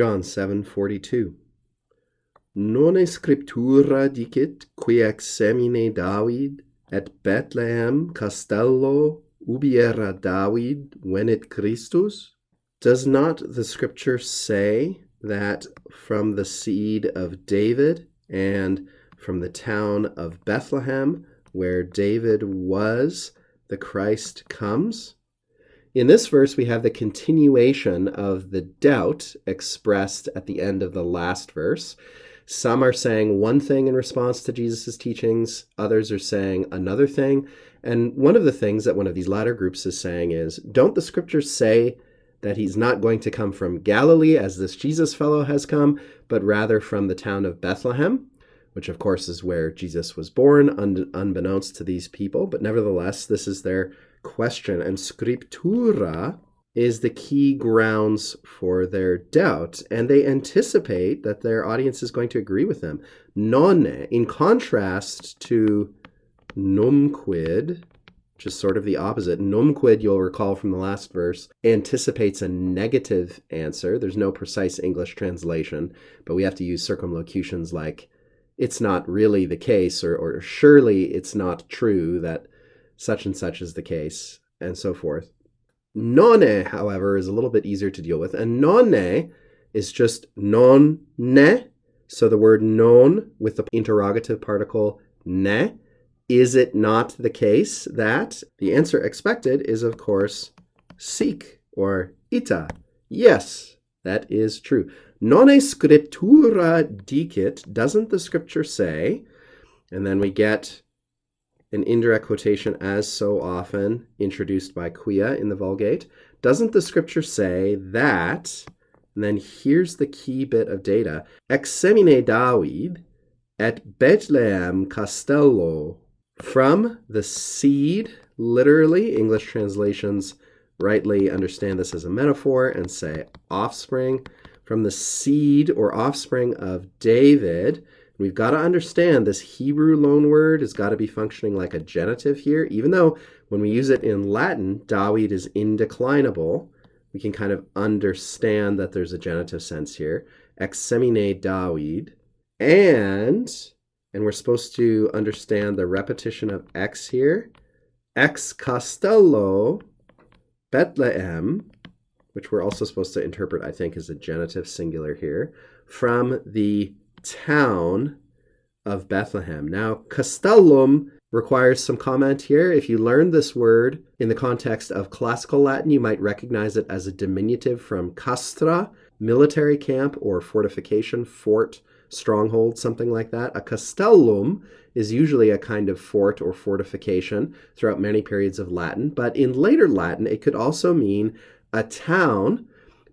John 7:42. Nonne scriptura dicit qui ex semine David et Bethlehem castello ubi erat David venit Christus? Does not the scripture say that from the seed of David and from the town of Bethlehem, where David was, the Christ comes? In this verse, we have the continuation of the doubt expressed at the end of the last verse. Some are saying one thing in response to Jesus' teachings, others are saying another thing. And one of the things that one of these latter groups is saying is, don't the scriptures say that he's not going to come from Galilee, as this Jesus fellow has come, but rather from the town of Bethlehem, which of course is where Jesus was born, unbeknownst to these people. But nevertheless, this is their question. And scriptura is the key grounds for their doubt. And they anticipate that their audience is going to agree with them. Nonne, in contrast to numquid, which is sort of the opposite. Numquid, you'll recall from the last verse, anticipates a negative answer. There's no precise English translation, but we have to use circumlocutions like, it's not really the case, or surely it's not true that such and such is the case, and so forth. Nonne, however, is a little bit easier to deal with, and nonne is just non ne. So the word non with the interrogative particle ne. Is it not the case that the answer expected is, of course, sic or ita? Yes, that is true. Nonne scriptura dicit, doesn't the scripture say? And then we get an indirect quotation, as so often introduced by Quia in the Vulgate. Doesn't the scripture say that, and then here's the key bit of data, ex semine David et Bethlehem castello, from the seed, literally, English translations rightly understand this as a metaphor and say offspring, from the seed or offspring of David. We've got to understand this Hebrew loanword has got to be functioning like a genitive here, even though when we use it in Latin, David is indeclinable. We can kind of understand that there's a genitive sense here. Ex semine David. And we're supposed to understand the repetition of ex here. Ex castello Bethlehem, which we're also supposed to interpret, I think, as a genitive singular here, from the town of Bethlehem. Now, castellum requires some comment here. If you learn this word in the context of classical Latin, you might recognize it as a diminutive from castra, military camp or fortification, fort, stronghold, something like that. A castellum is usually a kind of fort or fortification throughout many periods of Latin, but in later Latin, it could also mean a town,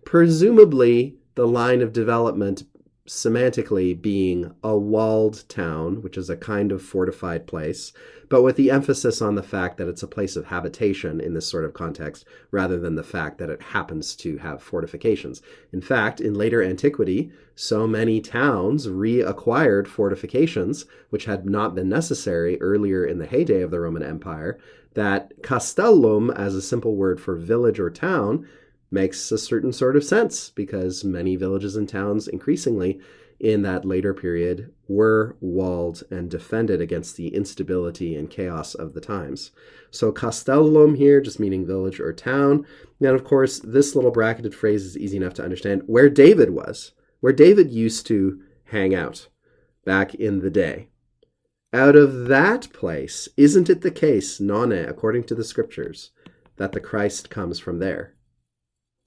presumably the line of development semantically being a walled town, which is a kind of fortified place, but with the emphasis on the fact that it's a place of habitation in this sort of context, rather than the fact that it happens to have fortifications. In fact, in later antiquity, so many towns reacquired fortifications, which had not been necessary earlier in the heyday of the Roman Empire, that castellum, as a simple word for village or town, makes a certain sort of sense, because many villages and towns increasingly in that later period were walled and defended against the instability and chaos of the times. So castellum here just meaning village or town. And of course, this little bracketed phrase is easy enough to understand. Where David was, where David used to hang out back in the day. Out of that place, isn't it the case, nonne, according to the scriptures, that the Christ comes from there?